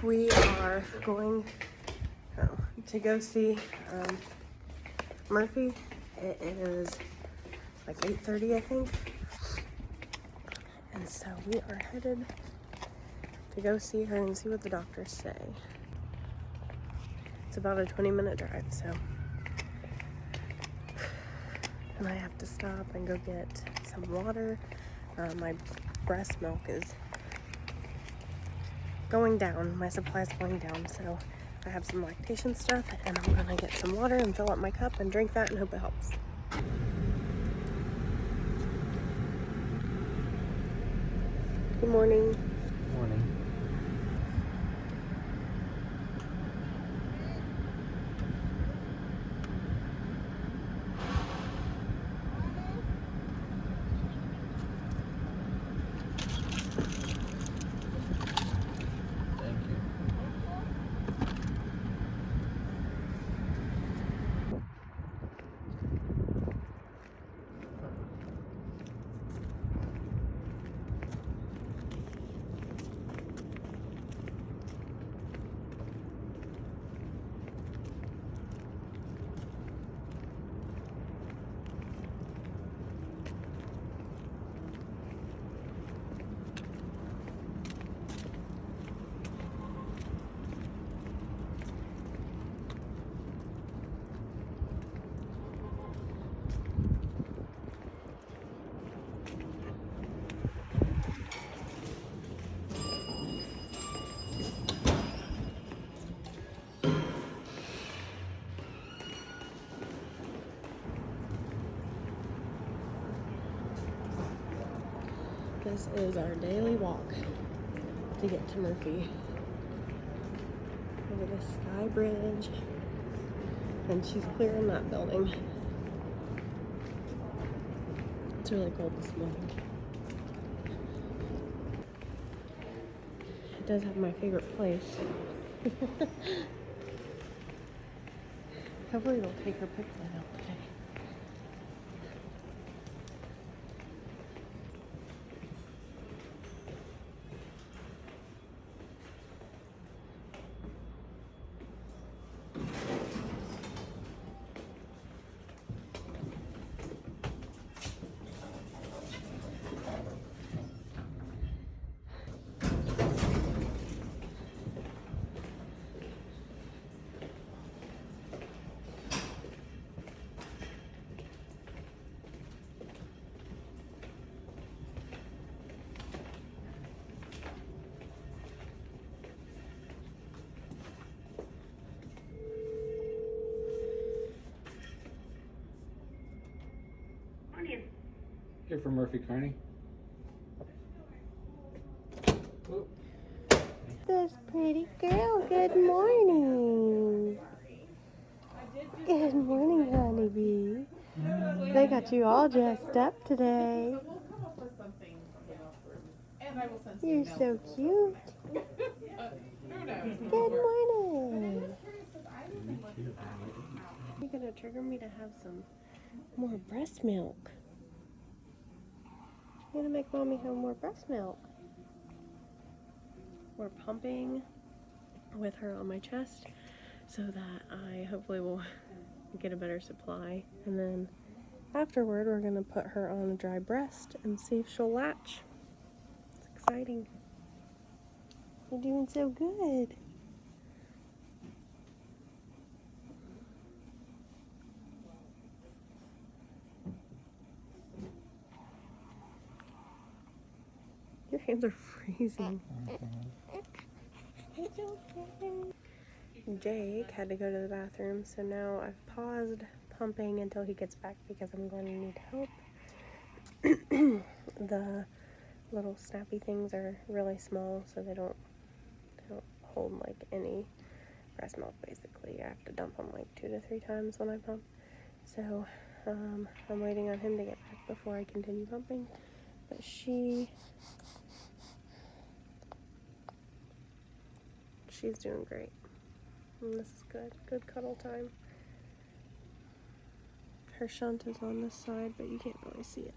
We are going to go see Murphy. It is like 8:30, I think. And so we are headed to go see her and see what the doctors say. It's about a 20-minute drive, so. And I have to stop and go get some water. My breast milk is going down. My supply is going down, so I have some lactation stuff, and I'm gonna get some water and fill up my cup and drink that and hope it helps. Good morning. Good morning. This is our daily walk to get to Murphy. Over the Sky Bridge. And she's clearing that building. It's really cold this morning. It does have my favorite place. Hopefully they'll take her picture out today. Here for Murphy Carney. This pretty girl, good morning. Good morning, honeybee. They got you all dressed up today. You're so cute. Good morning. You're gonna trigger me to have some more breast milk. You're gonna make mommy have more breast milk. We're pumping with her on my chest so that I hopefully will get a better supply. And then afterward, we're gonna put her on a dry breast and see if she'll latch. It's exciting. You're doing so good. Your hands are freezing. It's okay. Jake had to go to the bathroom, so now I've paused pumping until he gets back because I'm going to need help. The little snappy things are really small, so they don't hold like any breast milk. Basically, I have to dump them like 2 to 3 times when I pump. So I'm waiting on him to get back before I continue pumping. But she's doing great. And this is good cuddle time. Her shunt is on this side, but you can't really see it.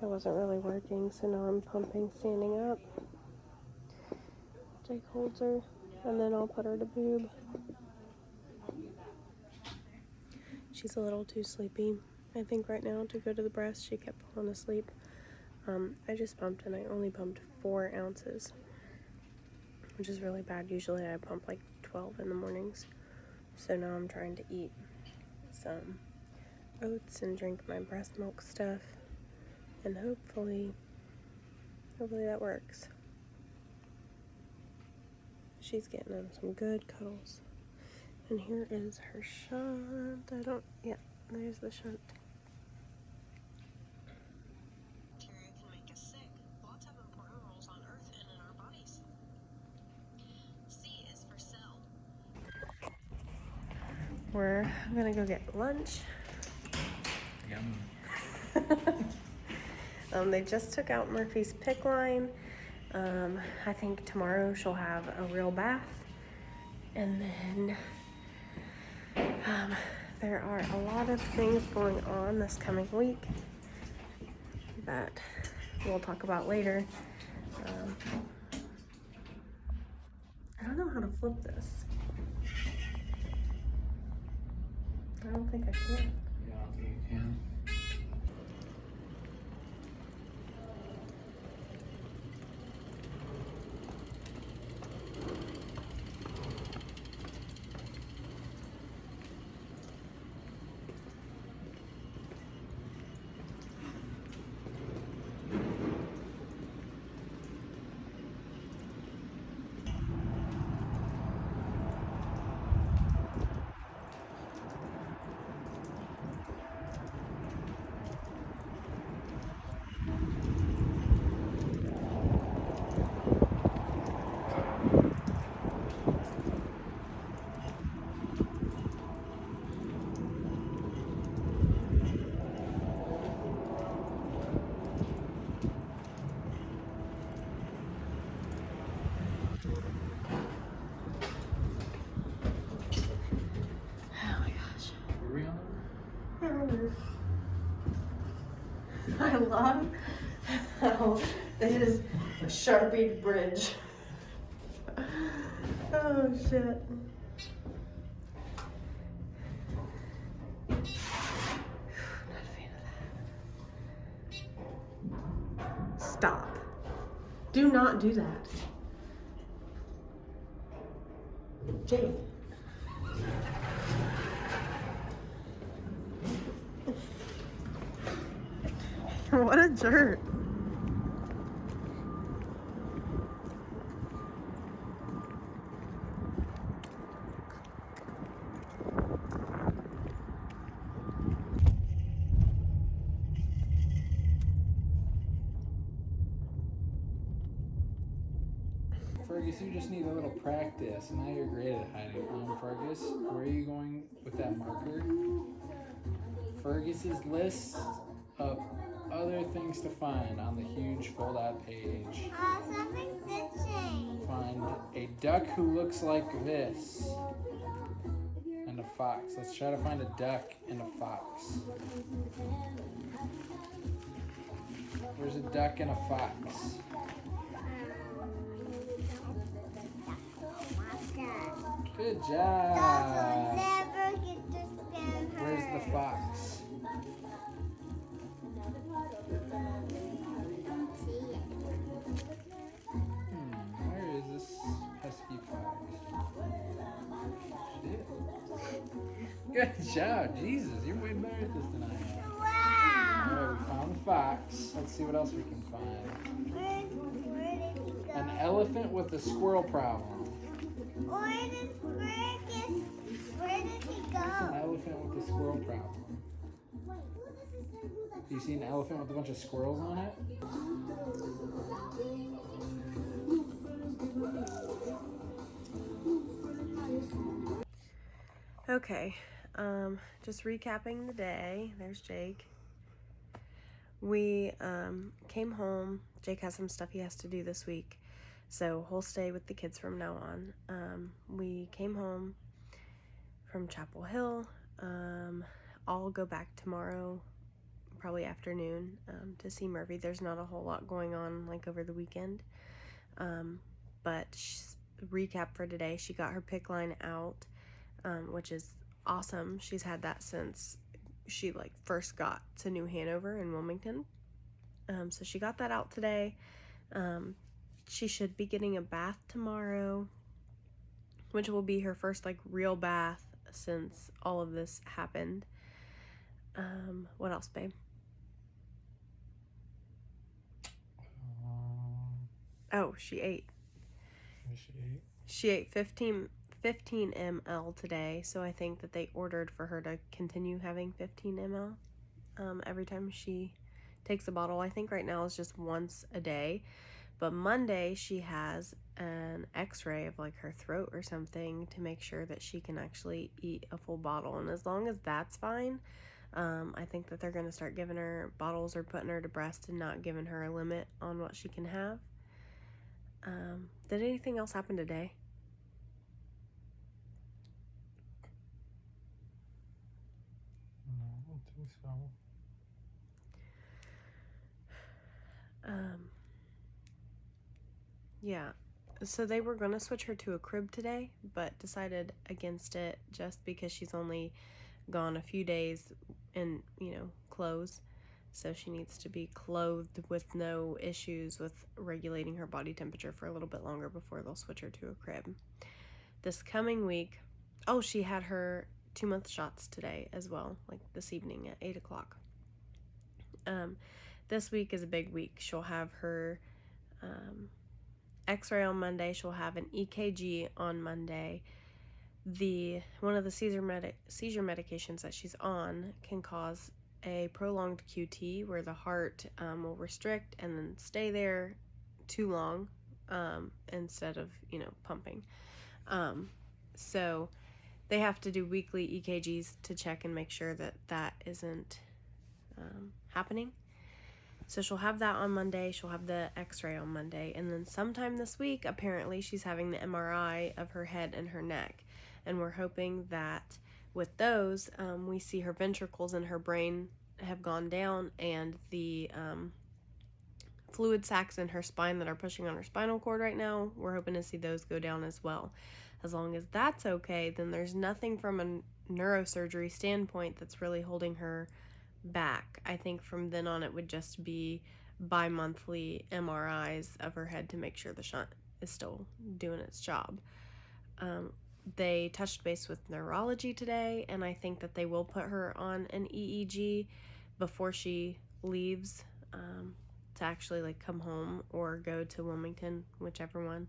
It wasn't really working, so now I'm pumping standing up. Jake holds her, and then I'll put her to boob. She's a little too sleepy, I think, right now to go to the breast. She kept falling asleep. I just pumped, and I only pumped 4 ounces, which is really bad. Usually I pump like 12 in the mornings. So now I'm trying to eat some oats and drink my breast milk stuff, and hopefully that works. She's getting in some good cuddles. And here is her shunt. There's the shunt. Bacteria can make us sick. Lots have important roles on Earth and in our bodies. C is for cell. We're gonna go get lunch. Yum. They just took out Murphy's pick line. I think tomorrow she'll have a real bath. And then there are a lot of things going on this coming week that we'll talk about later. I don't know how to flip this. I don't think I can. Yeah, I don't think you can. I love how this is a Sharpie bridge. Oh shit. Not a fan of that. Stop. Do not do that. Jake. What a jerk. Fergus, you just need a little practice. Now you're great at hiding. Fergus, where are you going with that marker? Fergus's list of other things to find on the huge fold-out page. Something's itching. Find a duck who looks like this. And a fox. Let's try to find a duck and a fox. There's a duck and a fox. Good job. Dogs will never get to spin her. Where's the fox? Where is this pesky fox? Shit. Good job. Jesus, you're way better at this than I am. Wow. Alright, we found the fox. Let's see what else we can find. Where did he go? An elephant with a squirrel problem. Where did he An go? elephant with a squirrel problem. Do you see an elephant with a bunch of squirrels on it? Okay, just recapping the day. There's Jake. We came home. Jake has some stuff he has to do this week, so he'll stay with the kids from now on. We came home from Chapel Hill. I'll go back tomorrow probably afternoon to see Murphy. There's not a whole lot going on like over the weekend. But recap for today, she got her PICC line out, which is awesome. She's had that since she like first got to New Hanover in Wilmington. So she got that out today. She should be getting a bath tomorrow, which will be her first like real bath since all of this happened. What else, babe? Oh, she ate. She ate 15 ml today, so I think that they ordered for her to continue having 15 ml every time she takes a bottle. I think right now it's just once a day, but Monday she has an x-ray of like her throat or something to make sure that she can actually eat a full bottle, and as long as that's fine, I think that they're going to start giving her bottles or putting her to breast and not giving her a limit on what she can have. Did anything else happen today? No, I don't think so. Yeah. So they were going to switch her to a crib today, but decided against it just because she's only gone a few days in, clothes. So she needs to be clothed with no issues with regulating her body temperature for a little bit longer before they'll switch her to a crib. This coming week, she had her 2-month shots today as well, like this evening at 8 o'clock. This week is a big week. She'll have her x-ray on Monday. She'll have an EKG on Monday. One of the seizure medications that she's on can cause a prolonged QT where the heart will restrict and then stay there too long instead of pumping. So they have to do weekly EKGs to check and make sure that that isn't happening. So she'll have that on Monday. She'll have the x-ray on Monday. And then sometime this week, apparently, she's having the MRI of her head and her neck. And we're hoping that with those, we see her ventricles in her brain have gone down, and the fluid sacs in her spine that are pushing on her spinal cord right now, we're hoping to see those go down as well. As long as that's okay, then there's nothing from a neurosurgery standpoint that's really holding her back. I think from then on it would just be bi-monthly MRIs of her head to make sure the shunt is still doing its job. They touched base with neurology today, and I think that they will put her on an EEG before she leaves to actually like come home or go to Wilmington, whichever one,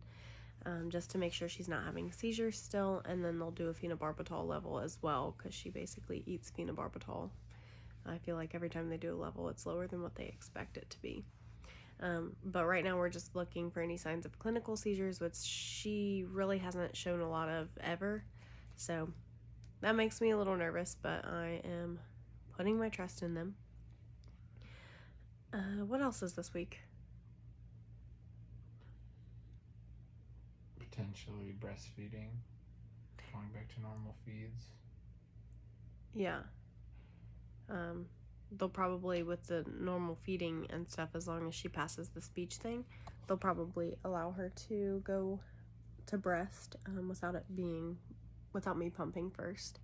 just to make sure she's not having seizures still. And then they'll do a phenobarbital level as well, because she basically eats phenobarbital. I feel like every time they do a level, it's lower than what they expect it to be. But right now we're just looking for any signs of clinical seizures, which she really hasn't shown a lot of ever. So that makes me a little nervous, but I am putting my trust in them. What else is this week? Potentially breastfeeding, going back to normal feeds. Yeah. They'll probably, with the normal feeding and stuff, as long as she passes the speech thing, they'll probably allow her to go to breast without me pumping first.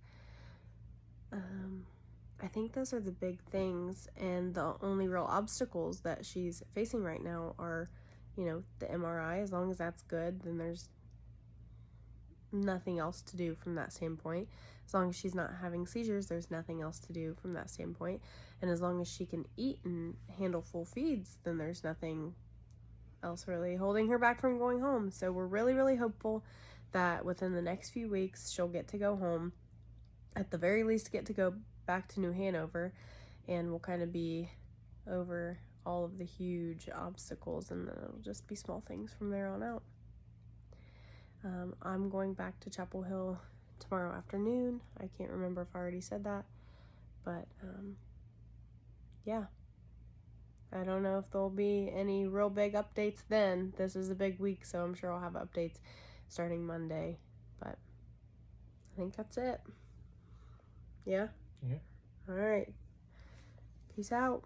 I think those are the big things, and the only real obstacles that she's facing right now are, the MRI. As long as that's good, then there's nothing else to do from that standpoint. As long as she's not having seizures, there's nothing else to do from that standpoint. And as long as she can eat and handle full feeds, then there's nothing else really holding her back from going home. So we're really, really hopeful that within the next few weeks, she'll get to go home. At the very least, get to go back to New Hanover, and we'll kind of be over all of the huge obstacles, and then it'll just be small things from there on out. I'm going back to Chapel Hill tomorrow afternoon. I can't remember if I already said that, but yeah. I don't know if there'll be any real big updates then. This is a big week, so I'm sure I'll have updates starting Monday, but I think that's it. Yeah? Yeah. All right. Peace out.